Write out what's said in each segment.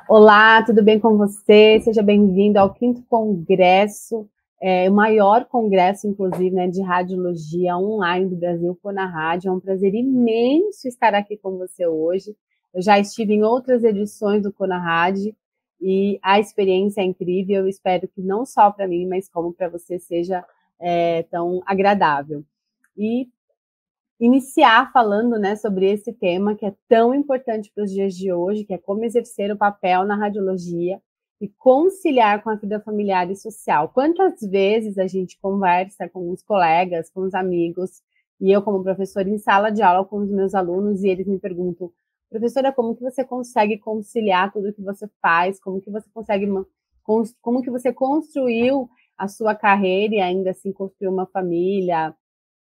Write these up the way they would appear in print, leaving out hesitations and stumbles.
Olá, tudo bem com você? Seja bem-vindo ao 5º Congresso, o maior congresso, inclusive, né, de radiologia online do Brasil, CONARAD. É um prazer imenso estar aqui com você hoje. Eu já estive em outras edições do CONARAD e a experiência é incrível. Eu espero que não só para mim, mas como para você seja tão agradável. E iniciar falando, né, sobre esse tema que é tão importante para os dias de hoje, que é como exercer o papel na radiologia e conciliar com a vida familiar e social. Quantas vezes a gente conversa com os colegas, com os amigos, e eu como professora em sala de aula com os meus alunos, e eles me perguntam: professora, como que você consegue conciliar tudo que você faz? Como que você consegue, como que você construiu a sua carreira e ainda assim construiu uma família,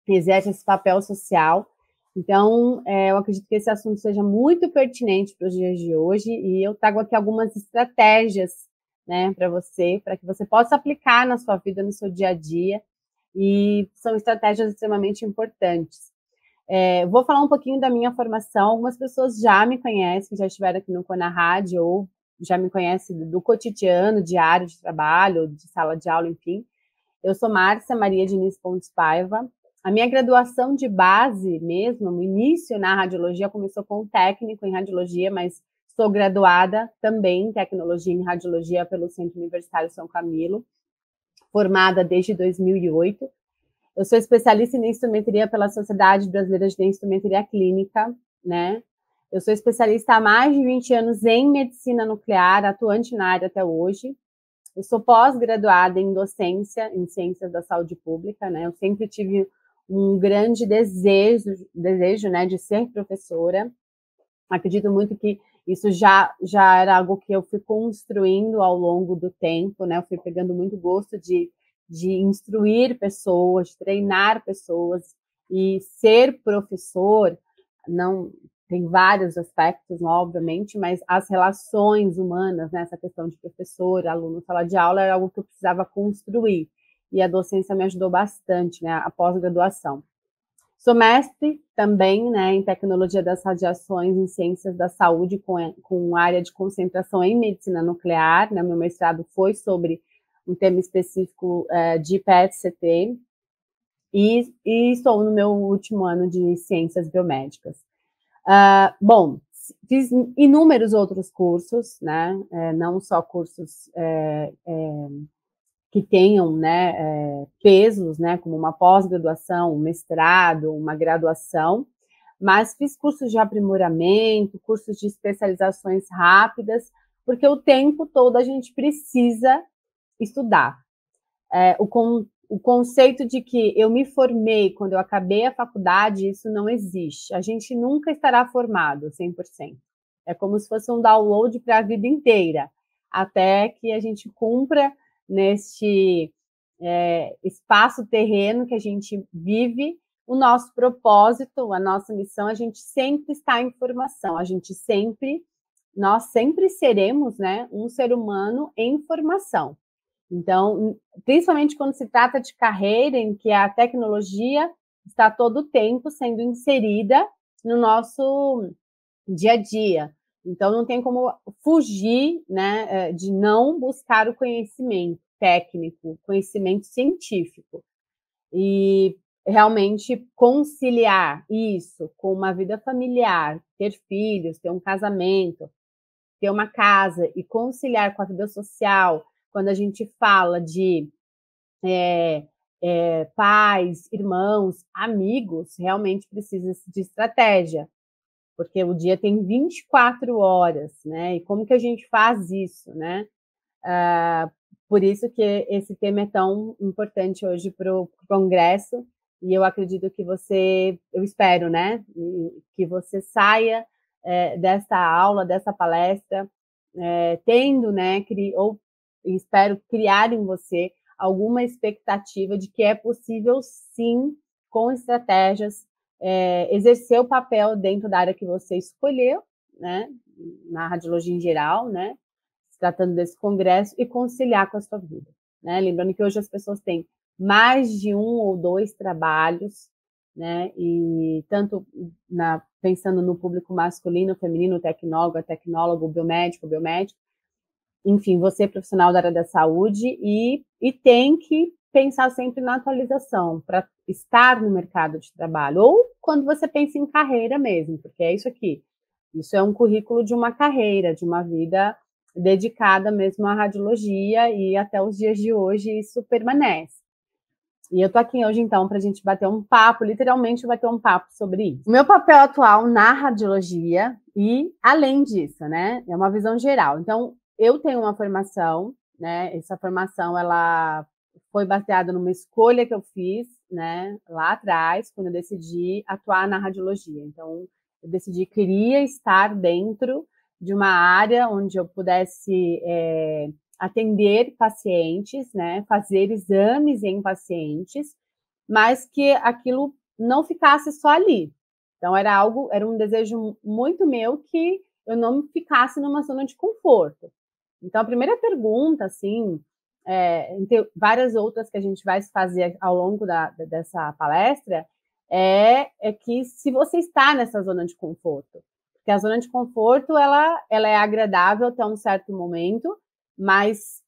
exerce esse papel social? Então, eu acredito que esse assunto seja muito pertinente para os dias de hoje, e eu trago aqui algumas estratégias, né, para que você possa aplicar na sua vida, no seu dia a dia, e são estratégias extremamente importantes. Vou falar um pouquinho da minha formação. Algumas pessoas já me conhecem, já estiveram aqui no CONARAD, ou já me conhecem do cotidiano, diário de trabalho, de sala de aula, enfim. Eu sou Márcia Maria Diniz Pontes Paiva. A minha graduação de base mesmo, o início na radiologia, começou com um técnico em radiologia, mas sou graduada também em tecnologia em radiologia pelo Centro Universitário São Camilo, formada desde 2008. Eu sou especialista em densitometria pela Sociedade Brasileira de Densitometria Clínica, né? Eu sou especialista há mais de 20 anos em medicina nuclear, atuante na área até hoje. Eu sou pós-graduada em docência, em ciências da saúde pública, né? Eu sempre tive um grande desejo, né, de ser professora. Acredito muito que isso já era algo que eu fui construindo ao longo do tempo, né? Eu fui pegando muito gosto de instruir pessoas, de treinar pessoas, e ser professor não tem vários aspectos, obviamente, mas as relações humanas, né, essa questão de professor, aluno, sala de aula, era algo que eu precisava construir, e a docência me ajudou bastante, né, a pós-graduação. Sou mestre também, né, em tecnologia das radiações, em ciências da saúde, com área de concentração em medicina nuclear, né, meu mestrado foi sobre um tema específico de PET-CT, e estou no meu último ano de ciências biomédicas. Bom, fiz inúmeros outros cursos, né, não só cursos que tenham, né, pesos, né, como uma pós-graduação, um mestrado, uma graduação, mas fiz cursos de aprimoramento, cursos de especializações rápidas, porque o tempo todo a gente precisa estudar. O conceito de que eu me formei quando eu acabei a faculdade, isso não existe. A gente nunca estará formado 100%. É como se fosse um download para a vida inteira, até que a gente cumpra neste espaço terreno que a gente vive o nosso propósito, a nossa missão. A gente sempre está em formação, nós sempre seremos, né, um ser humano em formação. Então, principalmente quando se trata de carreira, em que a tecnologia está todo o tempo sendo inserida no nosso dia a dia. Então, não tem como fugir, né, de não buscar o conhecimento técnico, conhecimento científico. E realmente conciliar isso com uma vida familiar, ter filhos, ter um casamento, ter uma casa, e conciliar com a vida social, quando a gente fala de pais, irmãos, amigos, realmente precisa de estratégia, porque o dia tem 24 horas, né? E como que a gente faz isso, né? Por isso que esse tema é tão importante hoje para o Congresso, e eu acredito que eu espero, né, que você saia dessa aula, dessa palestra, tendo, né, ou espero criar em você alguma expectativa de que é possível, sim, com estratégias, exercer o papel dentro da área que você escolheu, né, na radiologia em geral, né, se tratando desse congresso, e conciliar com a sua vida, né? Lembrando que hoje as pessoas têm mais de um ou dois trabalhos, né? E tanto pensando no público masculino, feminino, tecnólogo, biomédico, enfim, você é profissional da área da saúde e tem que pensar sempre na atualização para estar no mercado de trabalho, ou quando você pensa em carreira mesmo, porque é isso aqui. Isso é um currículo de uma carreira, de uma vida dedicada mesmo à radiologia, e até os dias de hoje isso permanece. E eu tô aqui hoje, então, para a gente bater um papo, literalmente bater um papo sobre isso. O meu papel atual na radiologia e, além disso, né, é uma visão geral. Então, eu tenho uma formação, né, essa formação, ela foi baseada numa escolha que eu fiz, né, lá atrás, quando eu decidi atuar na radiologia. Então, eu decidi que queria estar dentro de uma área onde eu pudesse atender pacientes, né, fazer exames em pacientes, mas que aquilo não ficasse só ali. Então era um desejo muito meu que eu não ficasse numa zona de conforto. Então a primeira pergunta, assim, entre várias outras que a gente vai fazer ao longo dessa palestra, é que se você está nessa zona de conforto, porque a zona de conforto ela é agradável até um certo momento, mas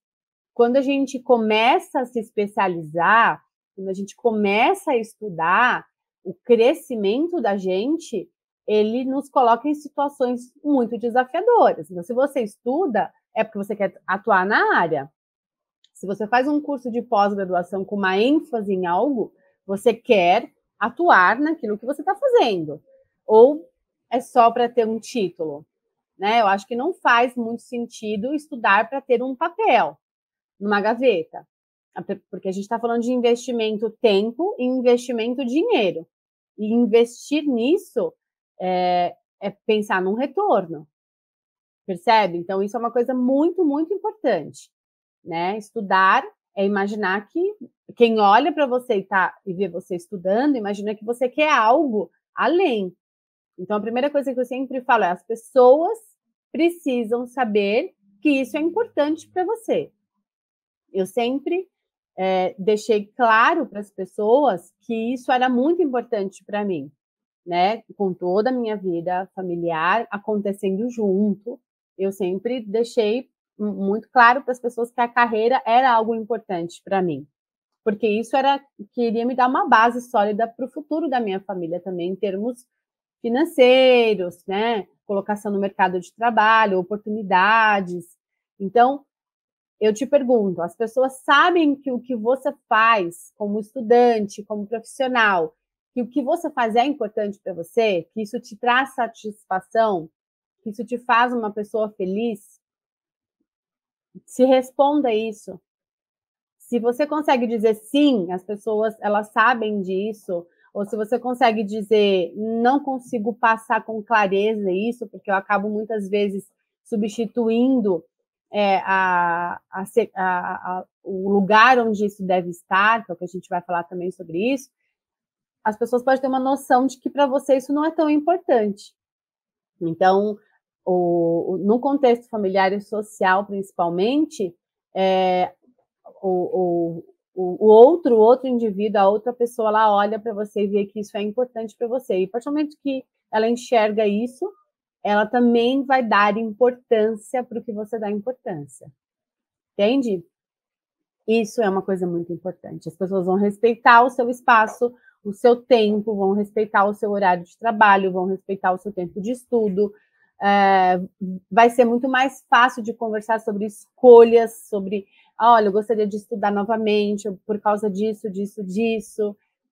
quando a gente começa a se especializar, quando a gente começa a estudar, o crescimento da gente, ele nos coloca em situações muito desafiadoras. Então, se você estuda, é porque você quer atuar na área. Se você faz um curso de pós-graduação com uma ênfase em algo, você quer atuar naquilo que você está fazendo. Ou é só para ter um título, né? Eu acho que não faz muito sentido estudar para ter um papel numa gaveta, porque a gente está falando de investimento tempo e investimento dinheiro. E investir nisso é pensar num retorno, percebe? Então, isso é uma coisa muito, muito importante, né? Estudar é imaginar que quem olha para você e vê você estudando, imagina que você quer algo além. Então, a primeira coisa que eu sempre falo é: as pessoas precisam saber que isso é importante para você. Eu sempre deixei claro para as pessoas que isso era muito importante para mim, né? Com toda a minha vida familiar acontecendo junto, eu sempre deixei muito claro para as pessoas que a carreira era algo importante para mim, porque isso queria me dar uma base sólida para o futuro da minha família também, em termos financeiros, né? Colocação no mercado de trabalho, oportunidades. Então, eu te pergunto, as pessoas sabem que o que você faz como estudante, como profissional, que o que você faz é importante para você, que isso te traz satisfação, que isso te faz uma pessoa feliz? Se responda isso. Se você consegue dizer sim, as pessoas elas sabem disso, ou se você consegue dizer não consigo passar com clareza isso, porque eu acabo muitas vezes substituindo o lugar onde isso deve estar, que é o que a gente vai falar também sobre isso, as pessoas podem ter uma noção de que para você isso não é tão importante. Então, no contexto familiar e social, principalmente, o outro indivíduo, a outra pessoa, ela olha para você e vê que isso é importante para você. E a partir do momento que ela enxerga isso, ela também vai dar importância para o que você dá importância. Entende? Isso é uma coisa muito importante. As pessoas vão respeitar o seu espaço, o seu tempo, vão respeitar o seu horário de trabalho, vão respeitar o seu tempo de estudo. Vai ser muito mais fácil de conversar sobre escolhas, sobre, olha, eu gostaria de estudar novamente por causa disso,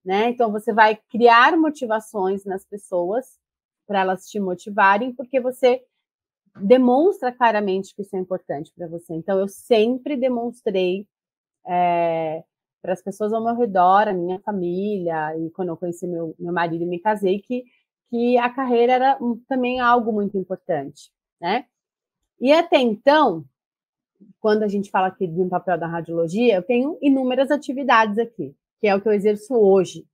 né? Então, você vai criar motivações nas pessoas para elas te motivarem, porque você demonstra claramente que isso é importante para você. Então, eu sempre demonstrei para as pessoas ao meu redor, a minha família, e quando eu conheci meu marido e me casei, que a carreira era também algo muito importante, né? E até então, quando a gente fala aqui de um papel da radiologia, eu tenho inúmeras atividades aqui, que é o que eu exerço hoje,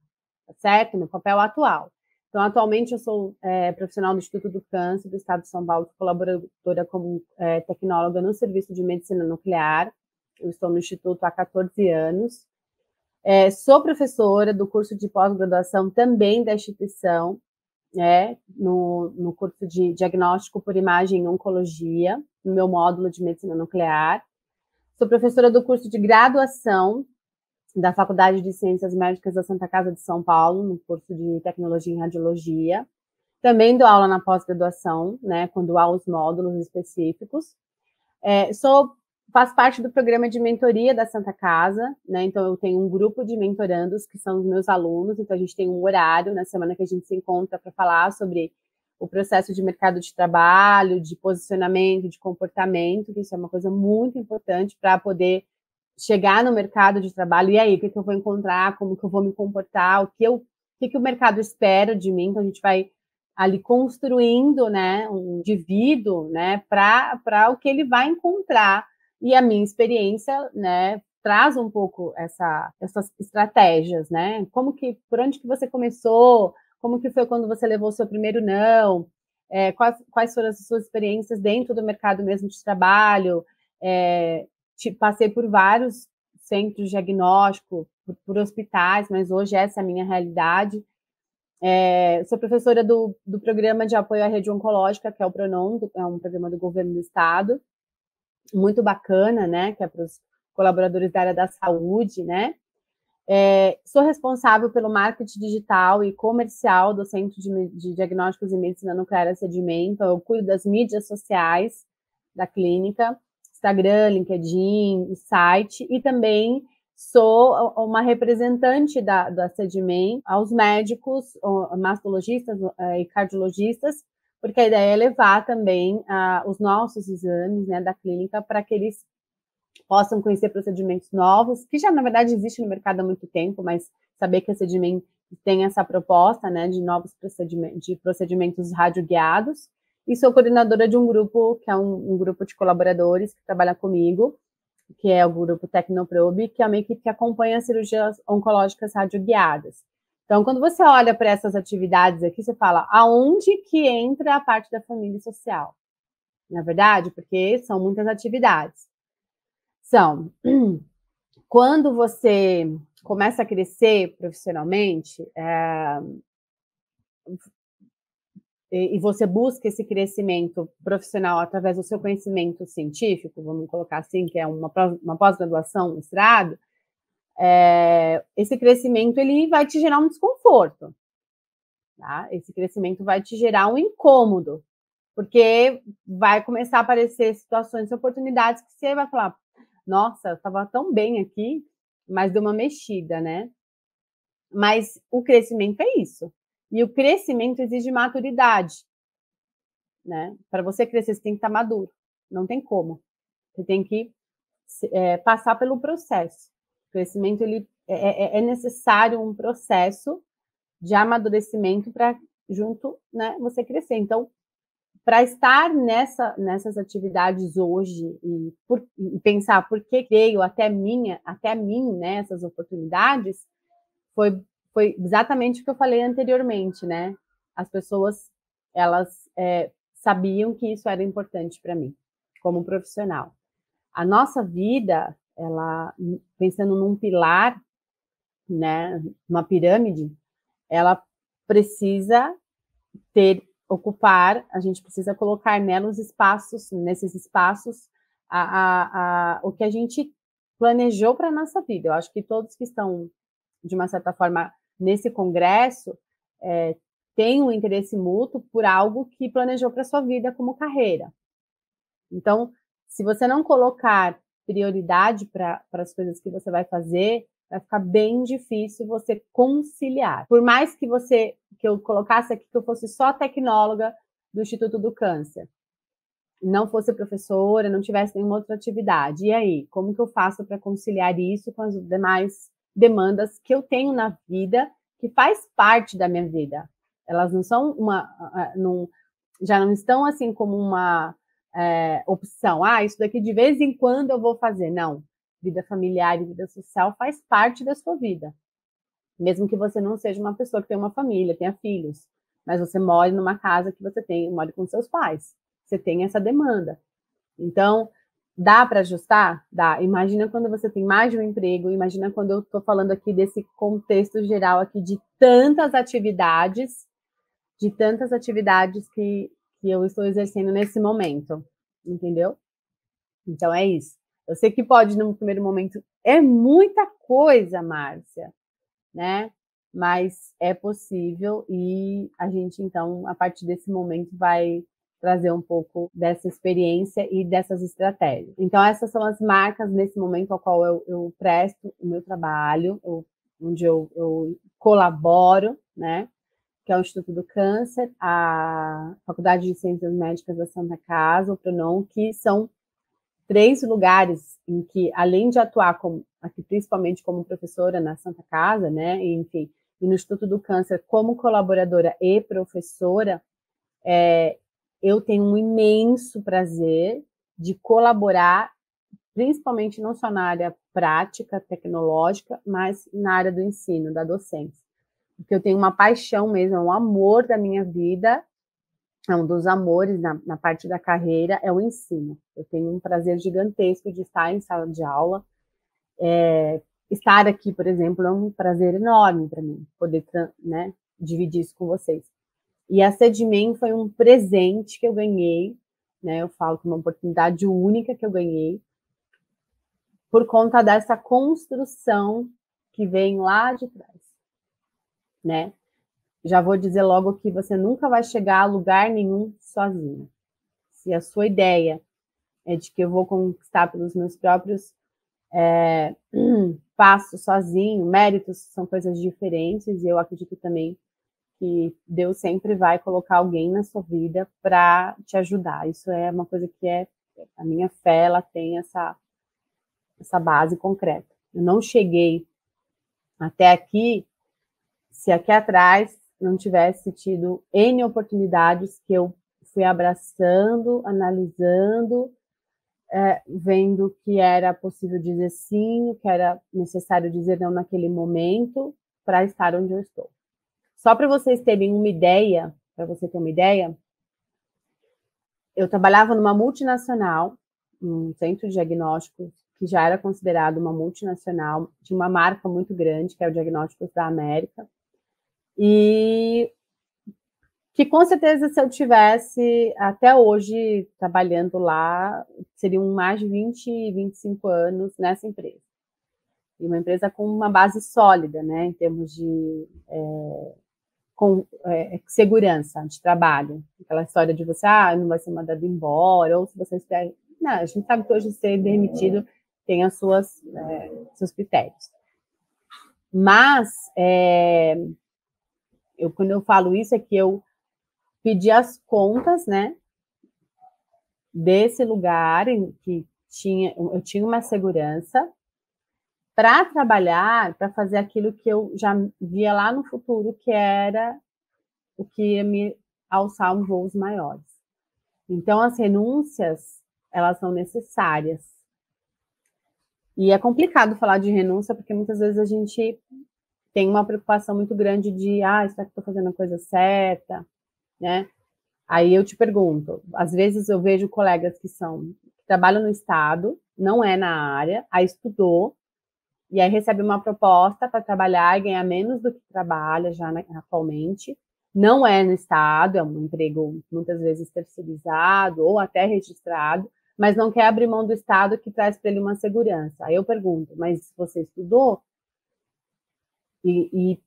tá certo? Meu papel atual. Então, atualmente, eu sou profissional do Instituto do Câncer do Estado de São Paulo, colaboradora como tecnóloga no Serviço de Medicina Nuclear. Eu estou no Instituto há 14 anos. Sou professora do curso de pós-graduação também da instituição, no curso de diagnóstico por imagem em oncologia, no meu módulo de medicina nuclear. Sou professora do curso de graduação da Faculdade de Ciências Médicas da Santa Casa de São Paulo, no curso de tecnologia em radiologia. Também dou aula na pós-graduação, né, quando há os módulos específicos. Faço parte do programa de mentoria da Santa Casa, né? Então eu tenho um grupo de mentorandos que são os meus alunos, então a gente tem um horário na semana que a gente se encontra para falar sobre o processo de mercado de trabalho, de posicionamento, de comportamento, que isso é uma coisa muito importante para poder chegar no mercado de trabalho. E aí, o que eu vou encontrar, como que eu vou me comportar, o que o mercado espera de mim. Então a gente vai ali construindo, né, um indivíduo, né, para o que ele vai encontrar. E a minha experiência, né, traz um pouco essas estratégias, né? Por onde que você começou? Como que foi quando você levou o seu primeiro não? Quais foram as suas experiências dentro do mercado mesmo de trabalho? Passei por vários centros de diagnóstico, por hospitais, mas hoje essa é a minha realidade. Sou professora do programa de apoio à rede oncológica, que é o PRONON, é um programa do governo do estado, muito bacana, né, que é para os colaboradores da área da saúde, né. Sou responsável pelo marketing digital e comercial do Centro de Diagnósticos e Medicina Nuclear Acedimento. Eu cuido das mídias sociais da clínica, Instagram, LinkedIn, site, e também sou uma representante do Acedimento aos médicos, mastologistas e cardiologistas, porque a ideia é levar também os nossos exames, né, da clínica para que eles possam conhecer procedimentos novos, que já, na verdade, existe no mercado há muito tempo, mas saber que a Acedimento tem essa proposta, né, de novos procedimentos radioguiados. E sou coordenadora de um grupo, que é um grupo de colaboradores que trabalha comigo, que é o grupo Tecnoprobe, que é uma equipe que acompanha cirurgias oncológicas radioguiadas. Então, quando você olha para essas atividades aqui, você fala, aonde que entra a parte da família social? Na verdade, porque são muitas atividades. Quando você começa a crescer profissionalmente, e você busca esse crescimento profissional através do seu conhecimento científico, vamos colocar assim, que é uma pós-graduação, mestrado, esse crescimento ele vai te gerar um desconforto, tá? Esse crescimento vai te gerar um incômodo, porque vai começar a aparecer situações e oportunidades que você vai falar, nossa, eu estava tão bem aqui, mas deu uma mexida, né? Mas o crescimento é isso. E o crescimento exige maturidade, né? Para você crescer, você tem que estar maduro. Não tem como. Você tem que passar pelo processo. O crescimento, é necessário um processo de amadurecimento para junto, né, você crescer. Então, para estar nessas atividades hoje e pensar por que veio até mim, né, essas oportunidades, foi exatamente o que eu falei anteriormente, né? As pessoas, elas sabiam que isso era importante para mim, como profissional. A nossa vida, ela, pensando num pilar, né, uma pirâmide, ela precisa ocupar, a gente precisa colocar nesses espaços, o que a gente planejou para a nossa vida. Eu acho que todos que estão, de uma certa forma, nesse congresso, têm um interesse mútuo por algo que planejou para a sua vida como carreira. Então, se você não colocar prioridade para as coisas que você vai fazer, vai ficar bem difícil você conciliar. Por mais que eu colocasse aqui que eu fosse só tecnóloga do Instituto do Câncer, não fosse professora, não tivesse nenhuma outra atividade. E aí, como que eu faço para conciliar isso com as demais demandas que eu tenho na vida, que faz parte da minha vida? Elas não são já não estão assim como uma opção. Isso daqui de vez em quando eu vou fazer. Não. Vida familiar e vida social faz parte da sua vida. Mesmo que você não seja uma pessoa que tem uma família, tenha filhos, mas você mora numa casa que mora com seus pais. Você tem essa demanda. Então, Dá para ajustar? Dá. Imagina quando você tem mais de um emprego, imagina quando eu estou falando aqui desse contexto geral aqui de tantas atividades que eu estou exercendo nesse momento, entendeu? Então é isso. Eu sei que pode, num primeiro momento, é muita coisa, Márcia, né? Mas é possível e a gente, então, a partir desse momento, vai trazer um pouco dessa experiência e dessas estratégias. Então, essas são as marcas nesse momento ao qual eu presto o meu trabalho, onde eu colaboro, né? Que é o Instituto do Câncer, a Faculdade de Ciências Médicas da Santa Casa, o Pronon, que são 3 lugares em que, além de atuar como, aqui, principalmente como professora na Santa Casa, né, e, enfim, e no Instituto do Câncer como colaboradora e professora, eu tenho um imenso prazer de colaborar, principalmente não só na área prática, tecnológica, mas na área do ensino, da docência. Porque eu tenho uma paixão mesmo, é um amor da minha vida, é um dos amores na parte da carreira, é o ensino. Eu tenho um prazer gigantesco de estar em sala de aula. Estar aqui, por exemplo, é um prazer enorme para mim, poder, né, dividir isso com vocês. E a Sedmen foi um presente que eu ganhei, né, eu falo que é uma oportunidade única que eu ganhei, por conta dessa construção que vem lá de trás, né? Já vou dizer logo que você nunca vai chegar a lugar nenhum sozinho. Se a sua ideia é de que eu vou conquistar pelos meus próprios passos sozinho, méritos são coisas diferentes, e eu acredito também que Deus sempre vai colocar alguém na sua vida para te ajudar. Isso é uma coisa que a minha fé, ela tem essa base concreta. Eu não cheguei até aqui se aqui atrás não tivesse tido N oportunidades que eu fui abraçando, analisando, vendo que era possível dizer sim, que era necessário dizer não naquele momento, para estar onde eu estou. Só para vocês terem uma ideia, eu trabalhava numa multinacional, um centro de diagnóstico, que já era considerado uma multinacional, tinha uma marca muito grande, que é o Diagnósticos da América, e que com certeza se eu tivesse até hoje trabalhando lá, seriam mais de 20, 25 anos nessa empresa. E uma empresa com uma base sólida, né, em termos de segurança de trabalho. Aquela história de você, não vai ser mandado embora, ou se você estiver... Não, a gente sabe que hoje ser demitido tem as seus critérios. Mas, quando eu falo isso, é que eu pedi as contas, né, desse lugar em que eu tinha uma segurança para trabalhar, para fazer aquilo que eu já via lá no futuro, que era o que ia me alçar voos maiores. Então, as renúncias, elas são necessárias. E é complicado falar de renúncia, porque muitas vezes a gente tem uma preocupação muito grande de, será que estou fazendo a coisa certa, né? Aí eu te pergunto, às vezes eu vejo colegas que trabalham no Estado, não é na área, aí estudou, e aí recebe uma proposta para trabalhar e ganhar menos do que trabalha já atualmente, não é no Estado, é um emprego muitas vezes terceirizado ou até registrado, mas não quer abrir mão do Estado que traz para ele uma segurança. Aí eu pergunto, mas você estudou? E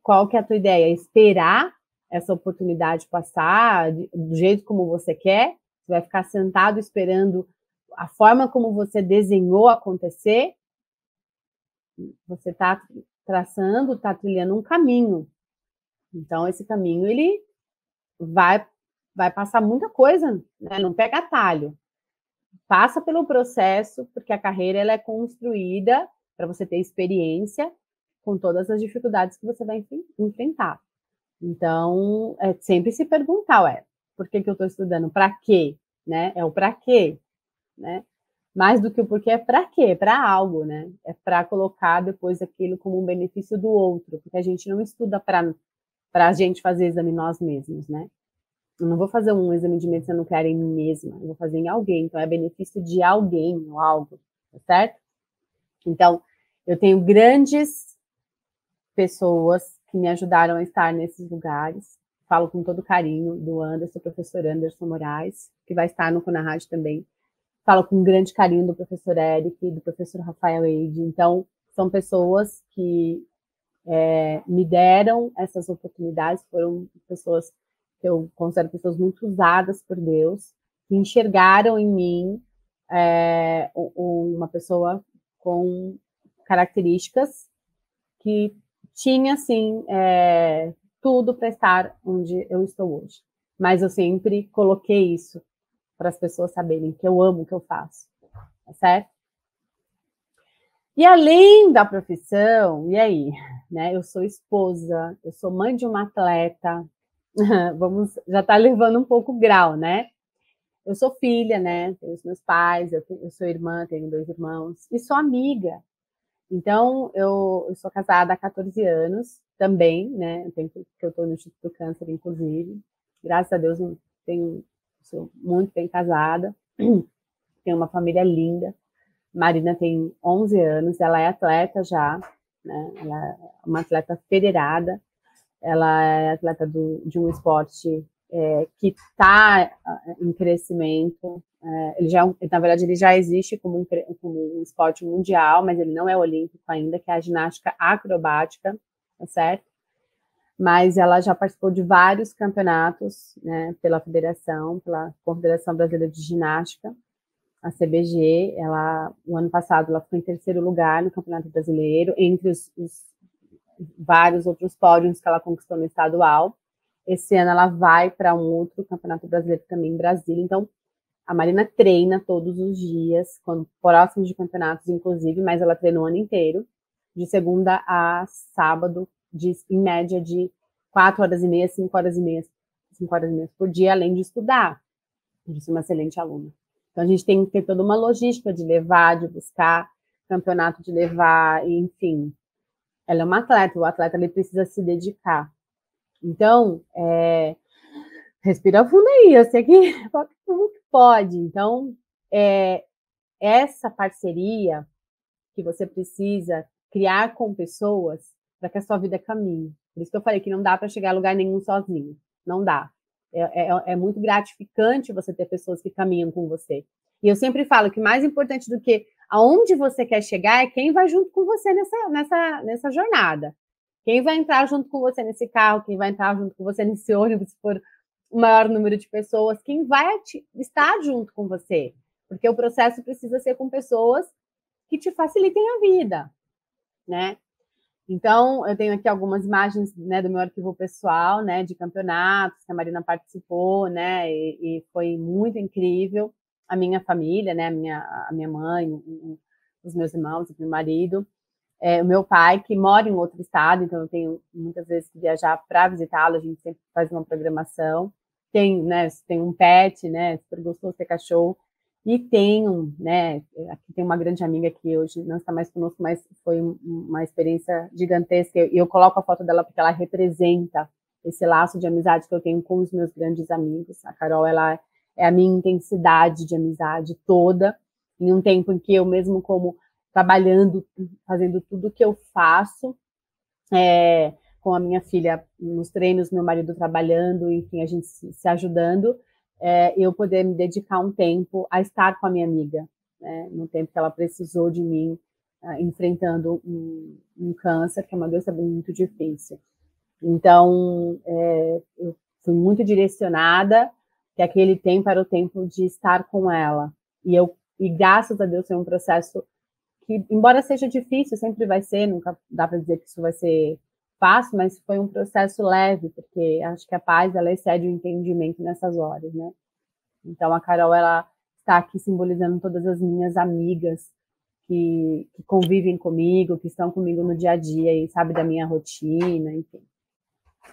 qual que é a tua ideia? Esperar essa oportunidade passar do jeito como você quer? Você vai ficar sentado esperando a forma como você desenhou acontecer? Você está traçando, está trilhando um caminho. Então, esse caminho, ele vai passar muita coisa, né? Não pega atalho. Passa pelo processo, porque a carreira ela é construída para você ter experiência com todas as dificuldades que você vai enfrentar. Então, é sempre se perguntar, por que eu estou estudando? Para quê? Né? É o para quê, né? Mais do que o porquê, é para quê? Para algo, né? É para colocar depois aquilo como um benefício do outro, porque a gente não estuda para a gente fazer exame nós mesmos, né? Eu não vou fazer um exame de medicina nuclear em mim mesma, eu vou fazer em alguém, então é benefício de alguém ou algo, tá certo? Então, eu tenho grandes pessoas que me ajudaram a estar nesses lugares. Falo com todo carinho do Anderson, professor Anderson Moraes, que vai estar no Conarrad também. Falo com grande carinho do professor Eric, do professor Rafael Eide. Então, são pessoas que me deram essas oportunidades, foram pessoas que eu considero pessoas muito usadas por Deus, que enxergaram em mim uma pessoa com características que tinha, assim, tudo para estar onde eu estou hoje. Mas eu sempre coloquei isso para as pessoas saberem que eu amo o que eu faço, tá certo? E além da profissão, e aí? Né? Eu sou esposa, eu sou mãe de uma atleta, já está levando um pouco o grau, né? Eu sou filha, né? Tenho os meus pais, eu sou irmã, tenho 2 irmãos, e sou amiga. Então, eu sou casada há 14 anos também, né? O tempo que eu estou no Instituto do Câncer, inclusive. Graças a Deus, sou muito bem casada. Tenho uma família linda. Marina tem 11 anos, ela é atleta já, né? Ela é uma atleta federada. Ela é atleta de um esporte que está em crescimento. Na verdade, ele já existe como um esporte mundial, mas ele não é olímpico ainda, que é a ginástica acrobática, tá certo? Mas ela já participou de vários campeonatos, né, pela Confederação Brasileira de Ginástica, a CBG. O ano passado, ela ficou em 3º lugar no Campeonato Brasileiro, entre os vários outros pódios que ela conquistou no estadual. Esse ano ela vai para um outro Campeonato Brasileiro também em Brasília. Então, a Marina treina todos os dias, próximos de campeonatos, inclusive, mas ela treina o ano inteiro, de segunda a sábado, em média de 4 horas e meia, 5 horas e meia, 5 horas e meia por dia, além de estudar, de ser uma excelente aluna. Então, a gente tem que ter toda uma logística de levar, de buscar campeonato, de levar, enfim. Ela é uma atleta, o atleta ele precisa se dedicar. Então, respira fundo aí, eu sei que como que pode. Então, essa parceria que você precisa criar com pessoas para que a sua vida caminhe. Por isso que eu falei que não dá para chegar a lugar nenhum sozinho. Não dá. É muito gratificante você ter pessoas que caminham com você. E eu sempre falo que mais importante do que aonde você quer chegar é quem vai junto com você nessa jornada. Quem vai entrar junto com você nesse carro, quem vai entrar junto com você nesse ônibus, se for o maior número de pessoas, quem vai estar junto com você. Porque o processo precisa ser com pessoas que te facilitem a vida, né? Então, eu tenho aqui algumas imagens, né, do meu arquivo pessoal, né, de campeonatos que a Marina participou, né, e foi muito incrível. A minha família, né, a minha mãe, os meus irmãos, o meu marido, o meu pai, que mora em outro estado, então eu tenho muitas vezes que viajar para visitá-lo, a gente sempre faz uma programação. Tem um pet, né, super gostoso ter cachorro. E tenho, né, aqui tem uma grande amiga que hoje não está mais conosco, mas foi uma experiência gigantesca. E eu coloco a foto dela porque ela representa esse laço de amizade que eu tenho com os meus grandes amigos. A Carol, ela é a minha intensidade de amizade toda, em um tempo em que eu mesmo como trabalhando, fazendo tudo que eu faço, com a minha filha nos treinos, meu marido trabalhando, enfim, a gente se ajudando, eu poder me dedicar um tempo a estar com a minha amiga, né, no tempo que ela precisou de mim, enfrentando um câncer, que é uma doença muito difícil. Então, eu fui muito direcionada, que aquele tempo era o tempo de estar com ela. E graças a Deus foi um processo que, embora seja difícil, sempre vai ser, nunca dá para dizer que isso vai ser fácil, mas foi um processo leve, porque acho que a paz, ela excede o entendimento nessas horas, né? Então, a Carol, ela está aqui simbolizando todas as minhas amigas que convivem comigo, que estão comigo no dia a dia e sabe da minha rotina, enfim.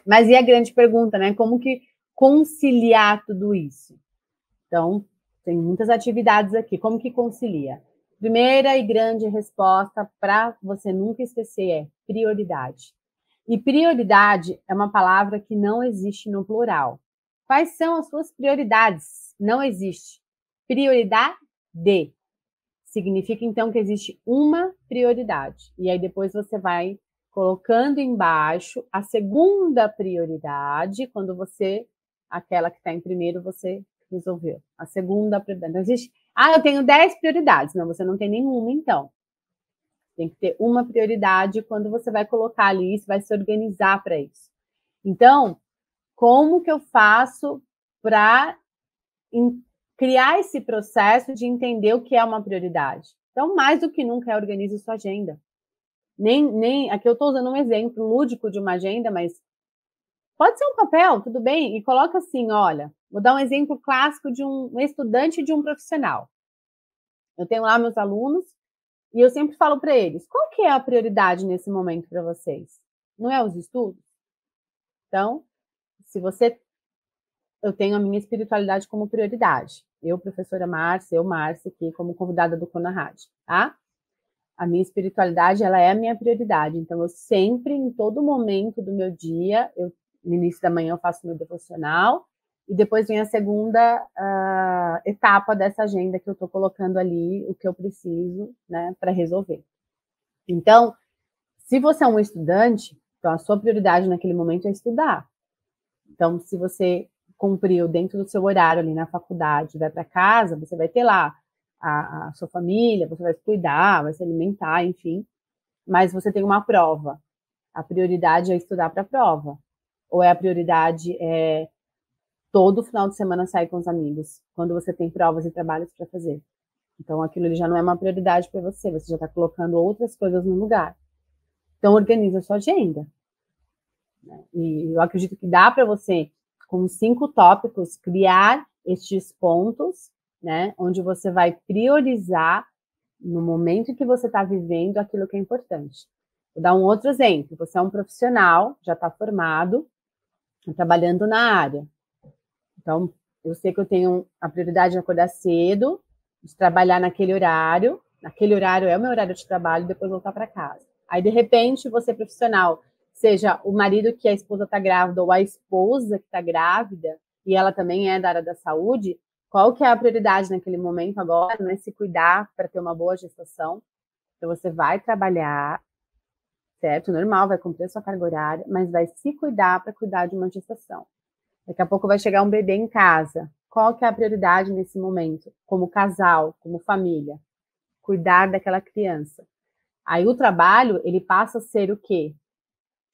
Mas e a grande pergunta, né? Como que conciliar tudo isso? Então, tem muitas atividades aqui. Como que concilia? Primeira e grande resposta para você nunca esquecer é prioridade. E prioridade é uma palavra que não existe no plural. Quais são as suas prioridades? Não existe. Prioridade. Significa, então, que existe uma prioridade. E aí, depois você vai colocando embaixo a segunda prioridade, quando você, aquela que está em primeiro, você resolveu. A segunda prioridade. Não existe, eu tenho 10 prioridades. Não, você não tem nenhuma, então. Tem que ter uma prioridade quando você vai colocar ali, você vai se organizar para isso. Então, como que eu faço para criar esse processo de entender o que é uma prioridade? Então, mais do que nunca, organize sua agenda. Aqui eu estou usando um exemplo lúdico de uma agenda, mas pode ser um papel, tudo bem? E coloca assim, olha, vou dar um exemplo clássico de um estudante e de um profissional. Eu tenho lá meus alunos e eu sempre falo para eles, qual que é a prioridade nesse momento para vocês? Não é os estudos? Então, eu tenho a minha espiritualidade como prioridade. Eu, professora Márcia, aqui como convidada do Conarad, tá? A minha espiritualidade, ela é a minha prioridade. Então, eu sempre, em todo momento do meu dia, no início da manhã eu faço meu devocional, e depois vem a segunda etapa dessa agenda que eu estou colocando ali, o que eu preciso, né, para resolver. Então, se você é um estudante, então a sua prioridade naquele momento é estudar. Então, se você cumpriu dentro do seu horário ali na faculdade, vai para casa, você vai ter lá a sua família, você vai se cuidar, vai se alimentar, enfim, mas você tem uma prova. A prioridade é estudar para a prova. Ou a prioridade todo final de semana sair com os amigos, quando você tem provas e trabalhos para fazer. Então, aquilo ali já não é uma prioridade para você, você já está colocando outras coisas no lugar. Então, organiza a sua agenda. E eu acredito que dá para você, com 5 tópicos, criar estes pontos, né, onde você vai priorizar no momento em que você está vivendo aquilo que é importante. Vou dar um outro exemplo. Você é um profissional, já está formado, trabalhando na área. Então, eu sei que eu tenho a prioridade de acordar cedo, de trabalhar naquele horário é o meu horário de trabalho, e depois voltar para casa. Aí, de repente, você profissional, seja o marido que a esposa está grávida ou a esposa que está grávida, e ela também é da área da saúde, qual que é a prioridade naquele momento agora? Não é se cuidar para ter uma boa gestação. Então, você vai trabalhar, certo? Normal, vai cumprir a sua carga horária, mas vai se cuidar para cuidar de uma gestação. Daqui a pouco vai chegar um bebê em casa. Qual que é a prioridade nesse momento? Como casal, como família? Cuidar daquela criança. Aí o trabalho, ele passa a ser o quê?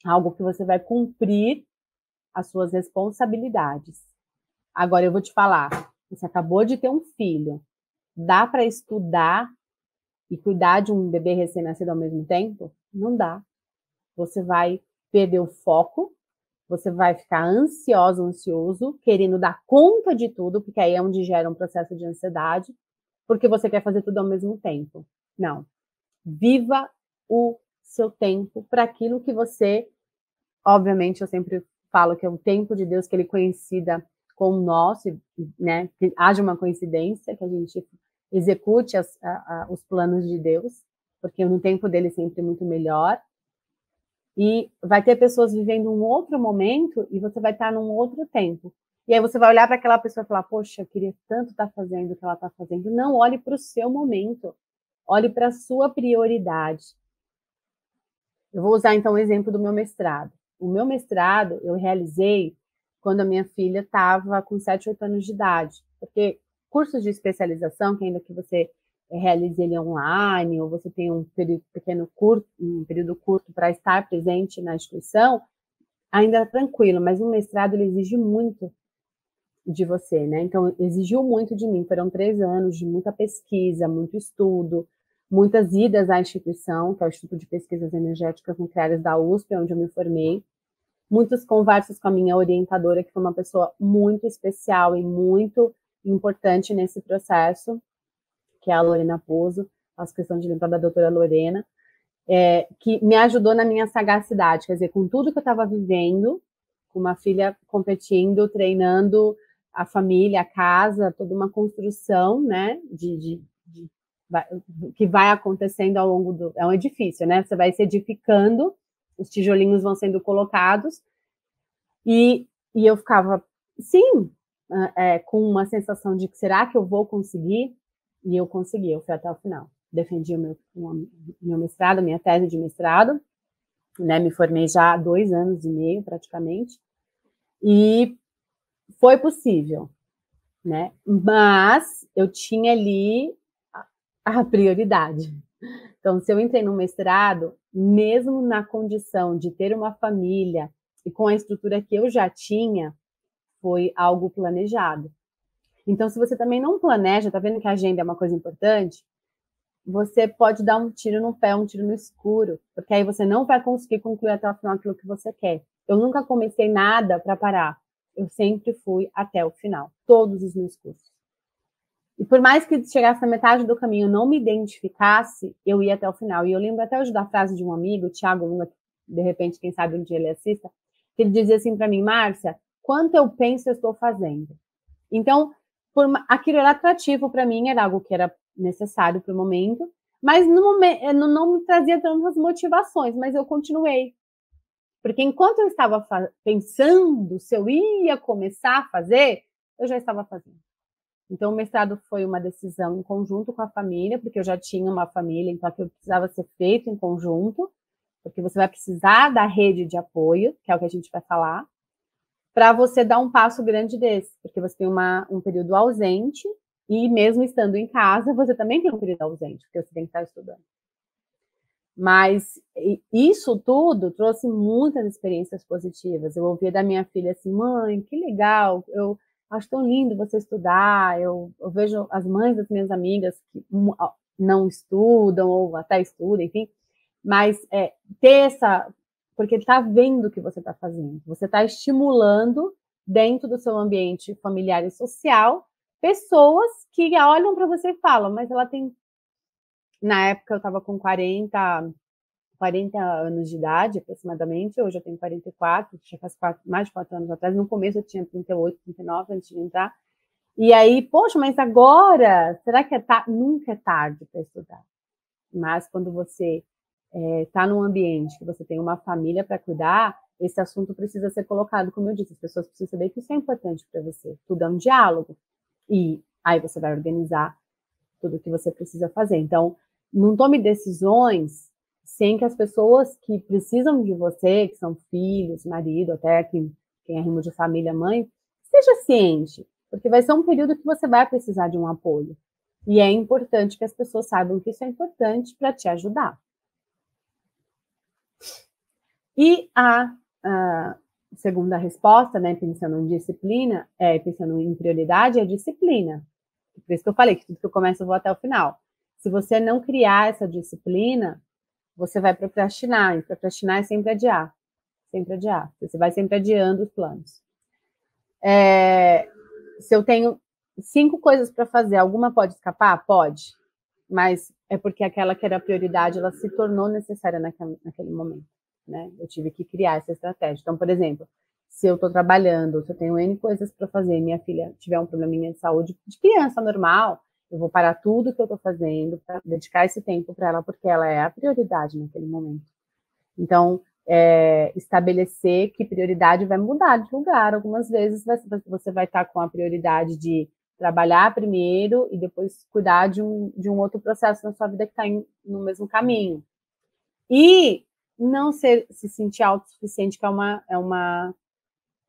Algo que você vai cumprir as suas responsabilidades. Agora eu vou te falar, você acabou de ter um filho, dá para estudar e cuidar de um bebê recém-nascido ao mesmo tempo? Não dá. Você vai perder o foco, você vai ficar ansioso, querendo dar conta de tudo, porque aí é onde gera um processo de ansiedade, porque você quer fazer tudo ao mesmo tempo. Não. Viva o seu tempo para aquilo que você, obviamente, eu sempre falo que é o tempo de Deus, que ele coincida com o nosso, né? Que haja uma coincidência, que a gente execute os planos de Deus, porque no tempo dele sempre é muito melhor. E vai ter pessoas vivendo um outro momento e você vai estar num outro tempo. E aí você vai olhar para aquela pessoa e falar, poxa, eu queria tanto estar fazendo o que ela está fazendo. Não, olhe para o seu momento. Olhe para a sua prioridade. Eu vou usar, então, o exemplo do meu mestrado. O meu mestrado eu realizei quando a minha filha estava com 7, 8 anos de idade. Porque cursos de especialização, que ainda que você realize ele online, ou você tem um período curto para estar presente na instituição, ainda é tranquilo, mas o mestrado ele exige muito de você, né? Então, exigiu muito de mim. Foram 3 anos de muita pesquisa, muito estudo, muitas idas à instituição, que é o Instituto de Pesquisas Energéticas Nucleares da USP, onde eu me formei, muitas conversas com a minha orientadora, que foi uma pessoa muito especial e muito importante nesse processo, que é a Lorena Pozo, faço questão de lembrar da doutora Lorena, que me ajudou na minha sagacidade, quer dizer, com tudo que eu estava vivendo, com uma filha competindo, treinando a família, a casa, toda uma construção, né, que vai acontecendo ao longo do... É um edifício, né? Você vai se edificando, os tijolinhos vão sendo colocados, e eu ficava sim, com uma sensação de que será que eu vou conseguir? E eu consegui, eu fui até o final. Defendi o meu mestrado, minha tese de mestrado, né? Me formei já há 2 anos e meio, praticamente, e foi possível, né? Mas eu tinha ali a prioridade. Então, se eu entrei no mestrado, mesmo na condição de ter uma família e com a estrutura que eu já tinha, foi algo planejado. Então, se você também não planeja, tá vendo que a agenda é uma coisa importante? Você pode dar um tiro no pé, um tiro no escuro, porque aí você não vai conseguir concluir até o final aquilo que você quer. Eu nunca comecei nada para parar. Eu sempre fui até o final, todos os meus cursos. E por mais que chegasse na metade do caminho, não me identificasse, eu ia até o final. E eu lembro até hoje da frase de um amigo, o Thiago Lunga, que de repente, quem sabe um dia ele assista, que ele dizia assim para mim: Márcia, quanto eu penso, eu estou fazendo. Então, aquilo era atrativo para mim, era algo que era necessário para o momento, mas no momento, não me trazia tantas motivações, mas eu continuei. Porque enquanto eu estava pensando se eu ia começar a fazer, eu já estava fazendo. Então, o mestrado foi uma decisão em conjunto com a família, porque eu já tinha uma família, então aquilo precisava ser feito em conjunto, porque você vai precisar da rede de apoio, que é o que a gente vai falar, para você dar um passo grande desse, porque você tem um período ausente, e mesmo estando em casa, você também tem um período ausente, porque você tem que estar estudando. Mas isso tudo trouxe muitas experiências positivas. Eu ouvia da minha filha assim: mãe, que legal, eu acho tão lindo você estudar. Eu vejo as mães das minhas amigas que não estudam, ou até estudam, enfim, mas ter essa. Porque ele está vendo o que você está fazendo, você está estimulando dentro do seu ambiente familiar e social pessoas que olham para você e falam: mas ela tem. Na época eu estava com 40 anos de idade, aproximadamente. Hoje eu tenho 44, já faz mais de 4 anos atrás. No começo eu tinha 38, 39 antes de entrar. E aí, poxa, mas agora, será que nunca é tarde para estudar? Mas quando você está num ambiente que você tem uma família para cuidar, esse assunto precisa ser colocado, como eu disse, as pessoas precisam saber que isso é importante para você. Tudo é um diálogo. E aí você vai organizar tudo o que você precisa fazer. Então, não tome decisões sem que as pessoas que precisam de você, que são filhos, marido, até quem é rimo de família, mãe, esteja ciente, porque vai ser um período que você vai precisar de um apoio. E é importante que as pessoas saibam que isso é importante para te ajudar. E a segunda resposta, né, pensando em disciplina, pensando em prioridade, é disciplina. Por isso que eu falei que tudo que eu começo eu vou até o final. Se você não criar essa disciplina, você vai procrastinar. E procrastinar é sempre adiar. Sempre adiar. Você vai sempre adiando os planos. Se eu tenho 5 coisas para fazer, alguma pode escapar? Pode. Mas é porque aquela que era a prioridade, ela se tornou necessária naquele momento. Né? Eu tive que criar essa estratégia. Então, por exemplo, se eu estou trabalhando, se eu tenho N coisas para fazer e minha filha tiver um probleminha de saúde de criança normal, eu vou parar tudo que eu estou fazendo para dedicar esse tempo para ela, porque ela é a prioridade naquele momento. Então, estabelecer que prioridade vai mudar de lugar. Algumas vezes você vai estar com a prioridade de trabalhar primeiro e depois cuidar de um outro processo na sua vida que está no mesmo caminho. E não se sentir autossuficiente, que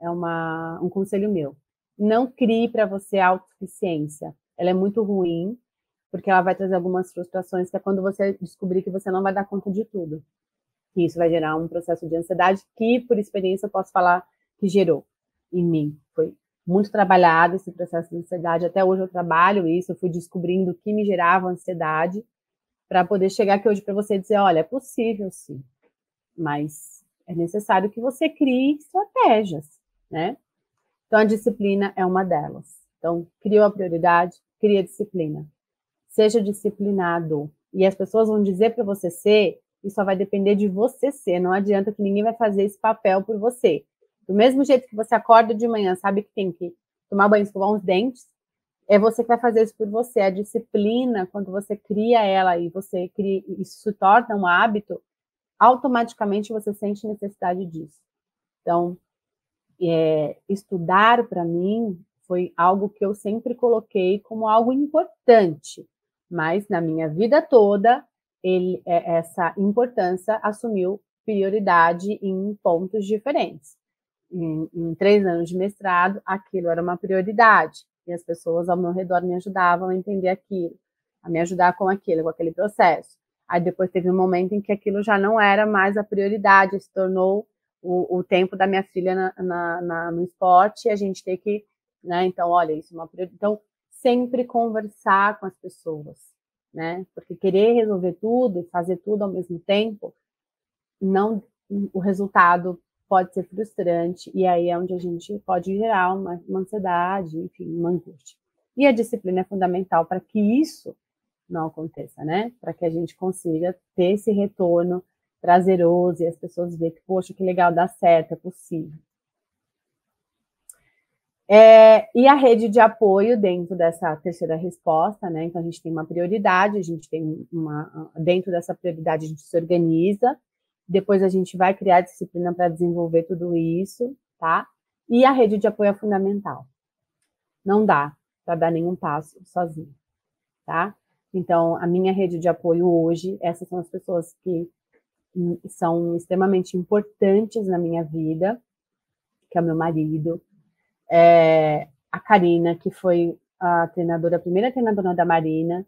um conselho meu. Não crie para você a autossuficiência. Ela é muito ruim, porque ela vai trazer algumas frustrações, que é quando você descobrir que você não vai dar conta de tudo. E isso vai gerar um processo de ansiedade que, por experiência, eu posso falar que gerou em mim. Foi muito trabalhado esse processo de ansiedade. Até hoje eu trabalho isso, eu fui descobrindo o que me gerava ansiedade, para poder chegar aqui hoje para você e dizer: olha, é possível sim, mas é necessário que você crie estratégias, né? Então, a disciplina é uma delas. Então, criou a prioridade, cria a disciplina. Seja disciplinado. E as pessoas vão dizer para você ser, e só vai depender de você ser. Não adianta que ninguém vai fazer esse papel por você. Do mesmo jeito que você acorda de manhã, sabe que tem que tomar banho, escovar os dentes, é você que vai fazer isso por você. A disciplina, quando você cria ela e isso se torna um hábito, automaticamente você sente necessidade disso. Então, estudar para mim foi algo que eu sempre coloquei como algo importante, mas na minha vida toda essa importância assumiu prioridade em pontos diferentes. Em 3 anos de mestrado, aquilo era uma prioridade, e as pessoas ao meu redor me ajudavam a entender aquilo, a me ajudar com aquilo, com aquele processo. Aí depois teve um momento em que aquilo já não era mais a prioridade, se tornou o tempo da minha filha no esporte, e a gente tem que, né, então, olha, isso é uma prioridade. Então, sempre conversar com as pessoas, né, porque querer resolver tudo e fazer tudo ao mesmo tempo, não, o resultado pode ser frustrante, e aí é onde a gente pode gerar uma ansiedade, enfim, uma angústia. E a disciplina é fundamental para que isso não aconteça, né? Para que a gente consiga ter esse retorno prazeroso e as pessoas verem que, poxa, que legal, dá certo, é possível. E a rede de apoio dentro dessa terceira resposta, né? Então, a gente tem uma prioridade, a gente tem dentro dessa prioridade, a gente se organiza, depois a gente vai criar disciplina para desenvolver tudo isso, tá? E a rede de apoio é fundamental. Não dá para dar nenhum passo sozinho, tá? Então, a minha rede de apoio hoje, essas são as pessoas que são extremamente importantes na minha vida, que é o meu marido, a Karina, que foi a primeira treinadora da Marina,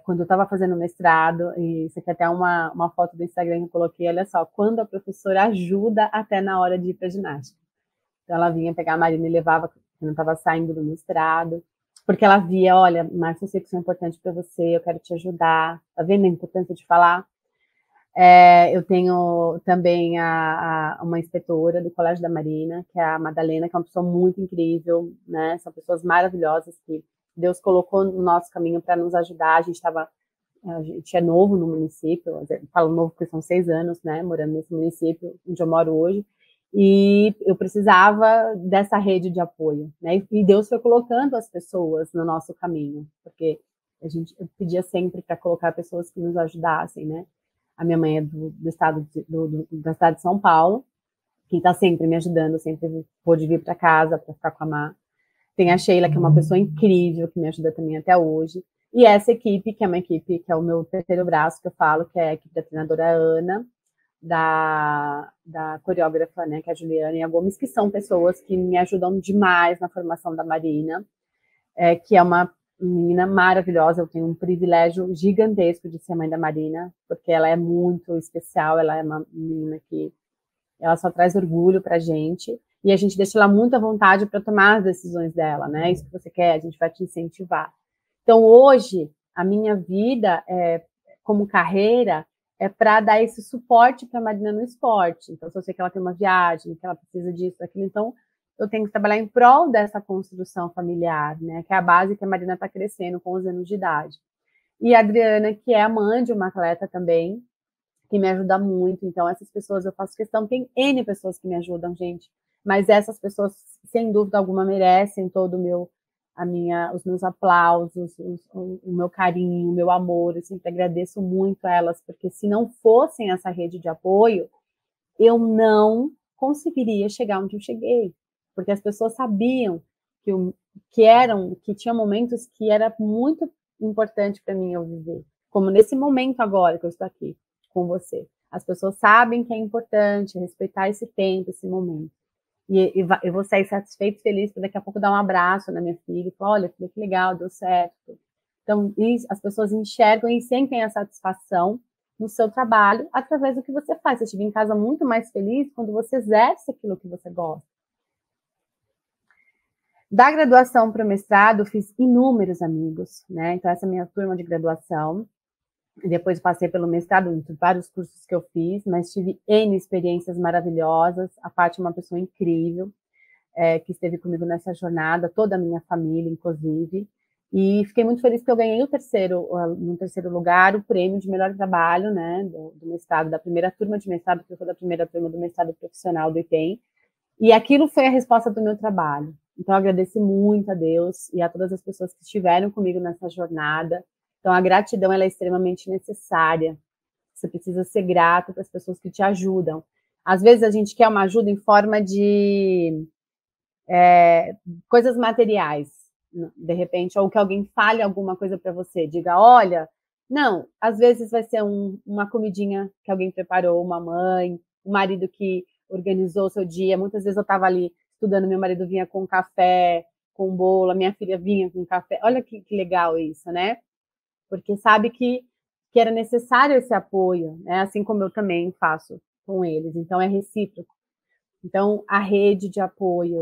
quando eu estava fazendo mestrado, e isso aqui é até uma foto do Instagram que eu coloquei, olha só, quando a professora ajuda até na hora de ir para ginástica. Então, ela vinha pegar a Marina e levava, quando eu estava saindo do mestrado, porque ela via, olha, Márcia, eu sei que isso é importante para você, eu quero te ajudar, tá vendo a importância de falar? Eu tenho também uma inspetora do Colégio da Marina, que é a Madalena, que é uma pessoa muito incrível, né? São pessoas maravilhosas que Deus colocou no nosso caminho para nos ajudar. A gente é novo no município, eu falo novo porque são 6 anos, né? Morando nesse município onde eu moro hoje. E eu precisava dessa rede de apoio, né? E Deus foi colocando as pessoas no nosso caminho, porque eu pedia sempre para colocar pessoas que nos ajudassem, né? A minha mãe é da cidade de São Paulo, que está sempre me ajudando, sempre pôde vir para casa para ficar com a Má. Tem a Sheila, que é uma pessoa incrível, que me ajuda também até hoje. E essa equipe, que é uma equipe que é o meu terceiro braço, que eu falo, que é a equipe da treinadora Ana, da coreógrafa, né, que é a Juliana e a Gomes, que são pessoas que me ajudam demais na formação da Marina, que é uma menina maravilhosa. Eu tenho um privilégio gigantesco de ser mãe da Marina, porque ela é muito especial, ela é uma menina que ela só traz orgulho pra gente, e a gente deixa ela muito à vontade para tomar as decisões dela, né? Isso que você quer, a gente vai te incentivar. Então, hoje, a minha vida, como carreira, é para dar esse suporte para a Marina no esporte. Então, se eu sei que ela tem uma viagem, que ela precisa disso, daquilo, então eu tenho que trabalhar em prol dessa construção familiar, né? Que é a base que a Marina está crescendo com os anos de idade. E a Adriana, que é a mãe de uma atleta também, que me ajuda muito. Então, essas pessoas eu faço questão. Tem N pessoas que me ajudam, gente, mas essas pessoas, sem dúvida alguma, merecem todo os meus aplausos, o meu carinho, o meu amor. Eu sempre agradeço muito a elas, porque se não fossem essa rede de apoio, eu não conseguiria chegar onde eu cheguei, porque as pessoas sabiam que tinha momentos que era muito importante para mim eu viver, como nesse momento agora que eu estou aqui com você. As pessoas sabem que é importante respeitar esse tempo, esse momento. E eu vou sair satisfeito, feliz, para daqui a pouco dar um abraço na minha filha e falar, olha, filha, que legal, deu certo. Então, as pessoas enxergam e sentem a satisfação no seu trabalho através do que você faz. Você chega em casa muito mais feliz quando você exerce aquilo que você gosta. Da graduação para o mestrado, fiz inúmeros amigos, né? Então, essa é a minha turma de graduação. Depois passei pelo mestrado, em vários cursos que eu fiz, mas tive N experiências maravilhosas. A Paty é uma pessoa incrível, que esteve comigo nessa jornada, toda a minha família, inclusive. E fiquei muito feliz que eu ganhei no terceiro lugar, o prêmio de melhor trabalho, né, do mestrado, da primeira turma de mestrado, que foi da primeira turma do mestrado profissional do IPEM. E aquilo foi a resposta do meu trabalho. Então, eu agradeci muito a Deus e a todas as pessoas que estiveram comigo nessa jornada. Então, a gratidão ela é extremamente necessária. Você precisa ser grato para as pessoas que te ajudam Às vezes a gente quer uma ajuda em forma de coisas materiais, de repente, ou que alguém fale alguma coisa para você, diga, olha, não, às vezes vai ser uma comidinha que alguém preparou, uma mãe, um marido que organizou o seu dia. Muitas vezes eu estava ali estudando, meu marido vinha com café, com bolo, a minha filha vinha com café. Olha que legal isso, né? Porque sabe que era necessário esse apoio, né? Assim como eu também faço com eles. Então, é recíproco. Então, a rede de apoio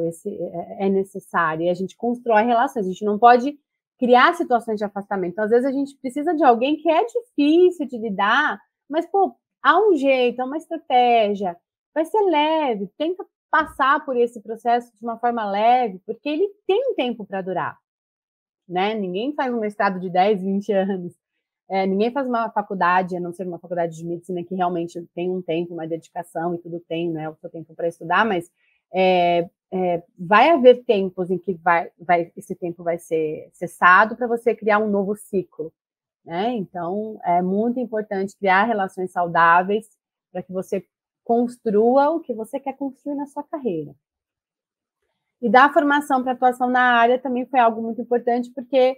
é necessária. E a gente constrói relações. A gente não pode criar situações de afastamento. Então, às vezes, a gente precisa de alguém que é difícil de lidar, mas, pô, há um jeito, há uma estratégia. Vai ser leve. Tenta passar por esse processo de uma forma leve, porque ele tem um tempo para durar. Né? Ninguém faz um mestrado de 10, 20 anos. Ninguém faz uma faculdade, a não ser uma faculdade de medicina que realmente tem um tempo, uma dedicação e tudo tem, né, o seu tempo para estudar, mas vai haver tempos em que esse tempo vai ser cessado para você criar um novo ciclo, né? Então, é muito importante criar relações saudáveis para que você construa o que você quer construir na sua carreira. E dar formação para atuação na área também foi algo muito importante, porque,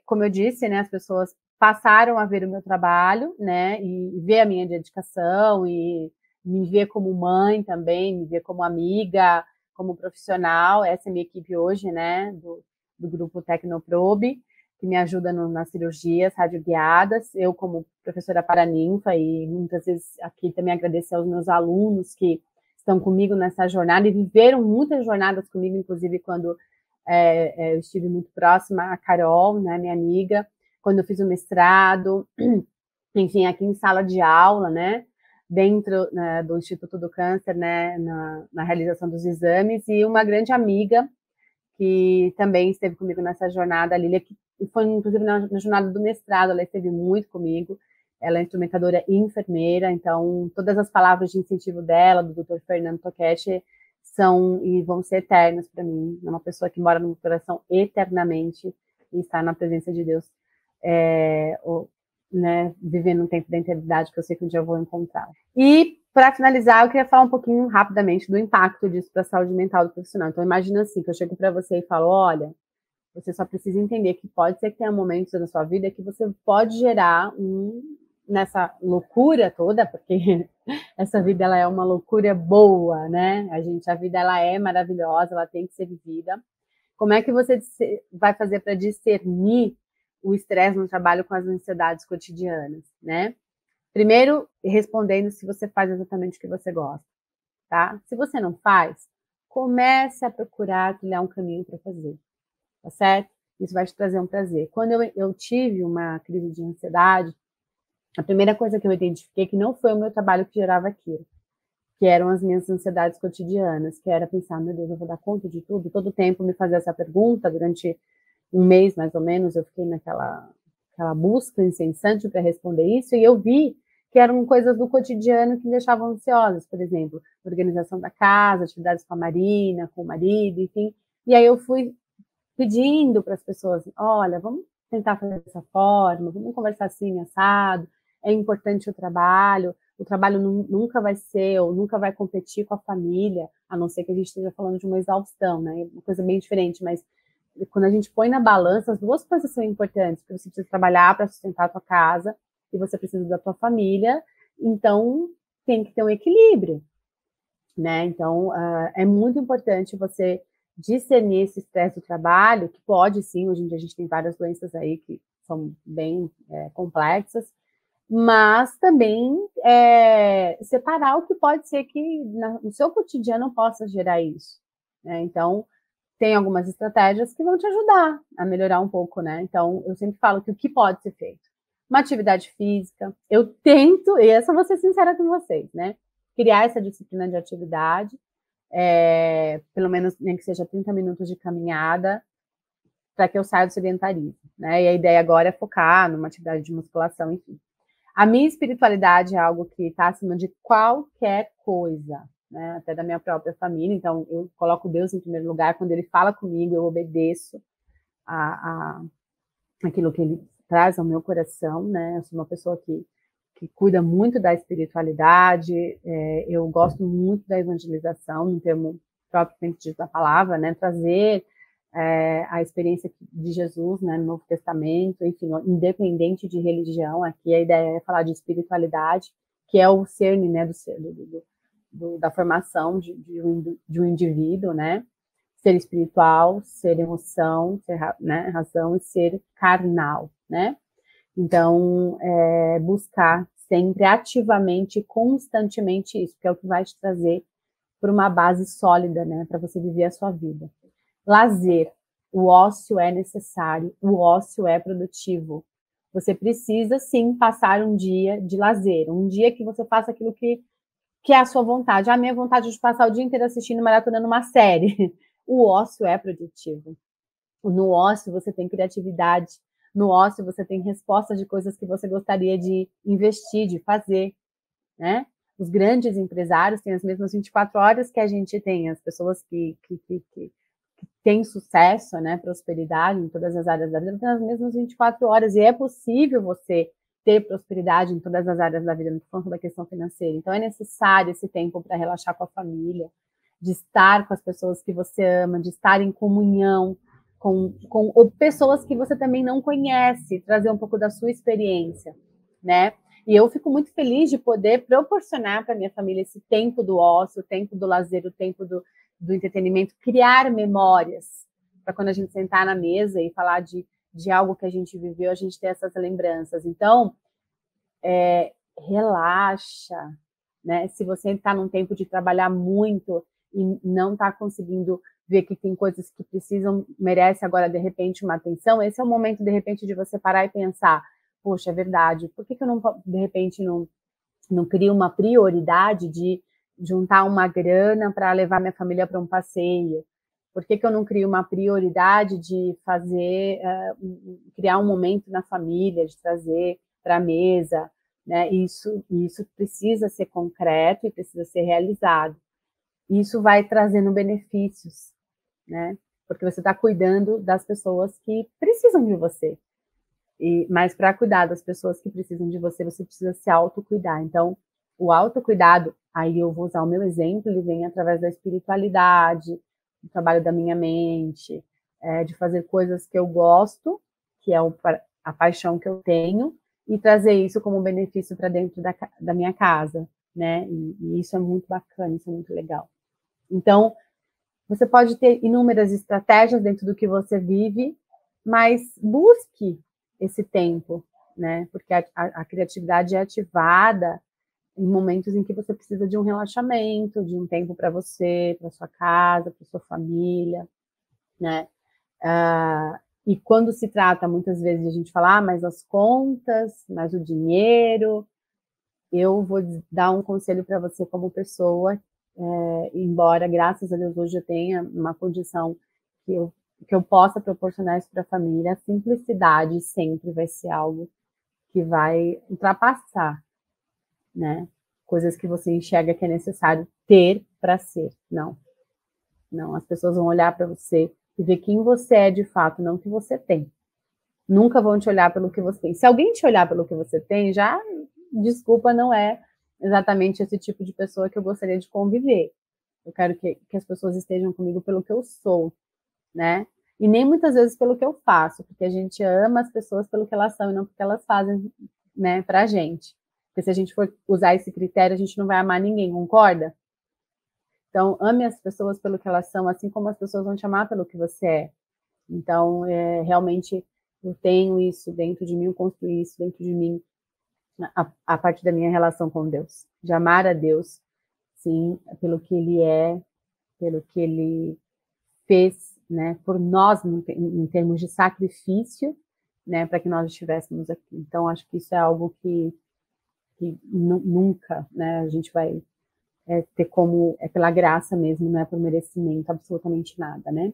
como eu disse, né, as pessoas passaram a ver o meu trabalho, né, e ver a minha dedicação, e me ver como mãe também, me ver como amiga, como profissional. Essa é a minha equipe hoje, né, do grupo Tecnoprobe, que me ajuda nas cirurgias radioguiadas. Eu, como professora paraninfa, e muitas vezes aqui também agradecer aos meus alunos que estão comigo nessa jornada e viveram muitas jornadas comigo, inclusive quando eu estive muito próxima a Carol, né, minha amiga, quando eu fiz o mestrado, enfim, aqui em sala de aula, né, dentro, né, do Instituto do Câncer, né, na realização dos exames, e uma grande amiga que também esteve comigo nessa jornada, a Lília, que foi inclusive na jornada do mestrado, ela esteve muito comigo. Ela é instrumentadora e enfermeira, então todas as palavras de incentivo dela, do Dr. Fernando Toquete, são e vão ser eternas para mim. É uma pessoa que mora no meu coração eternamente e está na presença de Deus, né, vivendo um tempo da eternidade que eu sei que um dia eu vou encontrar. E, para finalizar, eu queria falar um pouquinho rapidamente do impacto disso para a saúde mental do profissional. Então, imagina assim, que eu chego para você e falo, olha, você só precisa entender que pode ser que tenha momentos na sua vida que você pode gerar nessa loucura toda, porque essa vida ela é uma loucura boa, né? A vida ela é maravilhosa, ela tem que ser vivida. Como é que você vai fazer para discernir o estresse no trabalho com as ansiedades cotidianas, né? Primeiro, respondendo se você faz exatamente o que você gosta, tá? Se você não faz, comece a procurar trilhar um caminho para fazer, tá certo? Isso vai te trazer um prazer. Quando eu tive uma crise de ansiedade, a primeira coisa que eu identifiquei que não foi o meu trabalho que gerava aquilo, que eram as minhas ansiedades cotidianas, que era pensar, meu Deus, eu vou dar conta de tudo? Todo tempo me fazer essa pergunta, durante um mês mais ou menos, eu fiquei naquela busca incessante para responder isso, e eu vi que eram coisas do cotidiano que me deixavam ansiosas, por exemplo, organização da casa, atividades com a Marina, com o marido, enfim. E aí eu fui pedindo para as pessoas, olha, vamos tentar fazer dessa forma, vamos conversar assim, assado, é importante o trabalho nunca vai ser, ou nunca vai competir com a família, a não ser que a gente esteja falando de uma exaustão, né, uma coisa bem diferente, mas quando a gente põe na balança, as duas coisas são importantes, porque você precisa trabalhar para sustentar a tua casa, e você precisa da tua família, então tem que ter um equilíbrio, né, então é muito importante você discernir esse estresse do trabalho, que pode sim, hoje em dia a gente tem várias doenças aí que são bem complexas, mas também separar o que pode ser que no seu cotidiano possa gerar isso, né? Então, tem algumas estratégias que vão te ajudar a melhorar um pouco, né? Então, eu sempre falo que o que pode ser feito? Uma atividade física, eu tento, e essa eu vou ser sincera com vocês, né? Criar essa disciplina de atividade, pelo menos nem que seja 30 minutos de caminhada, para que eu saia do sedentarismo, né? E a ideia agora é focar numa atividade de musculação, enfim. A minha espiritualidade é algo que está acima de qualquer coisa, né? Até da minha própria família, então eu coloco Deus em primeiro lugar, quando Ele fala comigo, eu obedeço aquilo que Ele traz ao meu coração, né? Eu sou uma pessoa que que cuida muito da espiritualidade. Eu gosto muito da evangelização, no termo próprio da palavra, né? Trazer a experiência de Jesus, né, no Novo Testamento, enfim, independente de religião. Aqui a ideia é falar de espiritualidade, que é o cerne, né, da formação de um indivíduo, né? Ser espiritual, ser emoção, ser, né, razão e ser carnal, né? Então, buscar sempre ativamente, constantemente isso, que é o que vai te trazer para uma base sólida, né, para você viver a sua vida. Lazer. O ócio é necessário, o ócio é produtivo. Você precisa, sim, passar um dia de lazer, um dia que você faça aquilo que é a sua vontade. A minha vontade de passar o dia inteiro assistindo, maratonando uma série. O ócio é produtivo. No ócio você tem criatividade, no ócio você tem respostas de coisas que você gostaria de investir, de fazer, né? Os grandes empresários têm as mesmas 24 horas que a gente tem, as pessoas que têm sucesso, né, prosperidade em todas as áreas da vida, têm as mesmas 24 horas, e é possível você ter prosperidade em todas as áreas da vida, no ponto da questão financeira. Então é necessário esse tempo para relaxar com a família, de estar com as pessoas que você ama, de estar em comunhão ou pessoas que você também não conhece, trazer um pouco da sua experiência, né? E eu fico muito feliz de poder proporcionar para minha família esse tempo do ócio, o tempo do lazer, o tempo do entretenimento, criar memórias, para quando a gente sentar na mesa e falar de algo que a gente viveu, a gente ter essas lembranças. Então, relaxa, né? Se você está num tempo de trabalhar muito e não está conseguindo ver que tem coisas que merece agora, de repente, uma atenção, esse é o momento, de repente, de você parar e pensar, poxa, é verdade, por que eu não, de repente, não crio uma prioridade de juntar uma grana para levar minha família para um passeio? Por que eu não crio uma prioridade de fazer, criar um momento na família, de trazer para a mesa, né? Isso precisa ser concreto e precisa ser realizado. Isso vai trazendo benefícios, né? Porque você está cuidando das pessoas que precisam de você. Mas para cuidar das pessoas que precisam de você, você precisa se autocuidar. Então, o autocuidado, aí eu vou usar o meu exemplo, ele vem através da espiritualidade, do trabalho da minha mente, de fazer coisas que eu gosto, que é a paixão que eu tenho, e trazer isso como benefício para dentro da minha casa, né? E isso é muito bacana, isso é muito legal. Então, você pode ter inúmeras estratégias dentro do que você vive, mas busque esse tempo, né? Porque a criatividade é ativada em momentos em que você precisa de um relaxamento, de um tempo para você, para sua casa, para sua família, né? E quando se trata, muitas vezes, de a gente falar, mas as contas, mas o dinheiro, eu vou dar um conselho para você como pessoa, embora, graças a Deus, hoje eu tenha uma condição que eu possa proporcionar isso para a família, a simplicidade sempre vai ser algo que vai ultrapassar, né? Coisas que você enxerga que é necessário ter para ser. Não. Não, as pessoas vão olhar para você e ver quem você é de fato, não o que você tem. Nunca vão te olhar pelo que você tem. Se alguém te olhar pelo que você tem, já, desculpa, não é exatamente esse tipo de pessoa que eu gostaria de conviver. Eu quero que as pessoas estejam comigo pelo que eu sou, né? E nem muitas vezes pelo que eu faço, porque a gente ama as pessoas pelo que elas são e não porque elas fazem, né, pra gente. Porque se a gente for usar esse critério, a gente não vai amar ninguém, concorda? Então, ame as pessoas pelo que elas são, assim como as pessoas vão te amar pelo que você é. Então, realmente, eu tenho isso dentro de mim, eu construí isso dentro de mim, a partir da minha relação com Deus. De amar a Deus, sim, pelo que Ele é, pelo que Ele fez, né, por nós, em termos de sacrifício, né, para que nós estivéssemos aqui. Então, acho que isso é algo que nunca, né, a gente vai ter como, pela graça mesmo, não é por merecimento, absolutamente nada, né.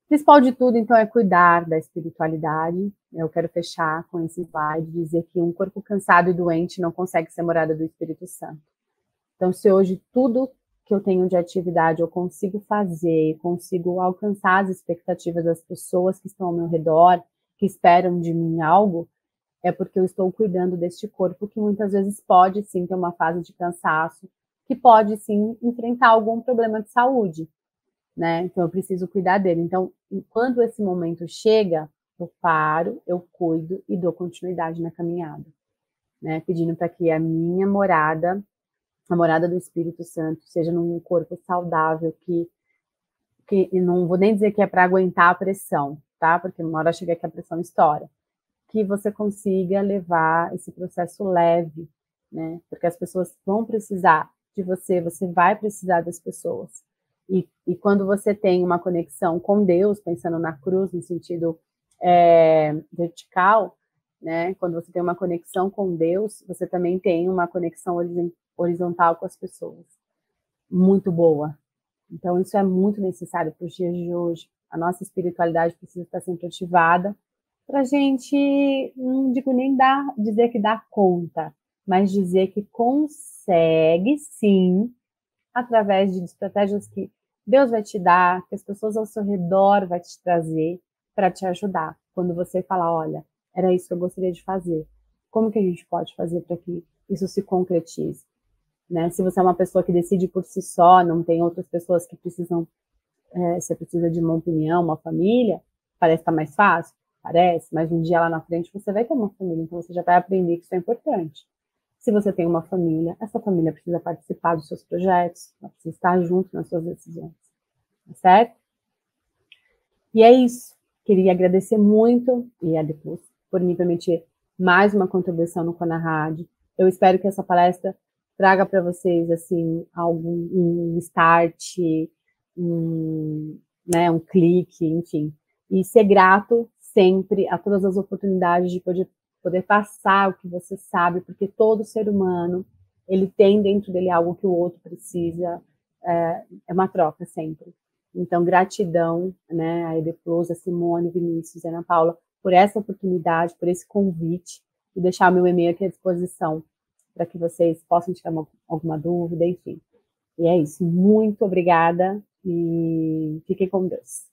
O principal de tudo, então, é cuidar da espiritualidade. Eu quero fechar com esse slide, dizer que um corpo cansado e doente não consegue ser morada do Espírito Santo. Então, se hoje tudo que eu tenho de atividade eu consigo fazer, consigo alcançar as expectativas das pessoas que estão ao meu redor, que esperam de mim algo, é porque eu estou cuidando deste corpo que muitas vezes pode sim ter uma fase de cansaço, que pode sim enfrentar algum problema de saúde, né? Então eu preciso cuidar dele. Então, quando esse momento chega, eu paro, eu cuido e dou continuidade na caminhada, né? Pedindo para que a minha morada, a morada do Espírito Santo, seja num corpo saudável, que não vou nem dizer que é para aguentar a pressão, tá? Porque uma hora chega que a pressão estoura. Que você consiga levar esse processo leve, né? Porque as pessoas vão precisar de você, você vai precisar das pessoas. E quando você tem uma conexão com Deus, pensando na cruz no sentido vertical, né? Quando você tem uma conexão com Deus, você também tem uma conexão horizontal com as pessoas. Muito boa. Então, isso é muito necessário para os dias de hoje. A nossa espiritualidade precisa estar sempre ativada para a gente, não digo nem dizer que dá conta, mas dizer que consegue, sim, através de estratégias que Deus vai te dar, que as pessoas ao seu redor vai te trazer para te ajudar. Quando você falar, olha, era isso que eu gostaria de fazer. Como que a gente pode fazer para que isso se concretize? Né? Se você é uma pessoa que decide por si só, não tem outras pessoas que precisam, você precisa de uma opinião, uma família, parece estar mais fácil? Parece, mas um dia lá na frente você vai ter uma família, então você já vai aprender que isso é importante. Se você tem uma família, essa família precisa participar dos seus projetos, ela precisa estar junto nas suas decisões, tá certo? E é isso. Queria agradecer muito, e a depois, por me permitir mais uma contribuição no Conarad. Eu espero que essa palestra traga para vocês assim um start, né, um clique, enfim, e ser grato sempre a todas as oportunidades de poder passar o que você sabe, porque todo ser humano ele tem dentro dele algo que o outro precisa, é uma troca sempre. Então, gratidão, né, a Edeplos, a Simone, Vinícius e Ana Paula, por essa oportunidade, por esse convite, e deixar meu e-mail aqui à disposição para que vocês possam tirar alguma dúvida, enfim. E é isso. Muito obrigada e fiquem com Deus.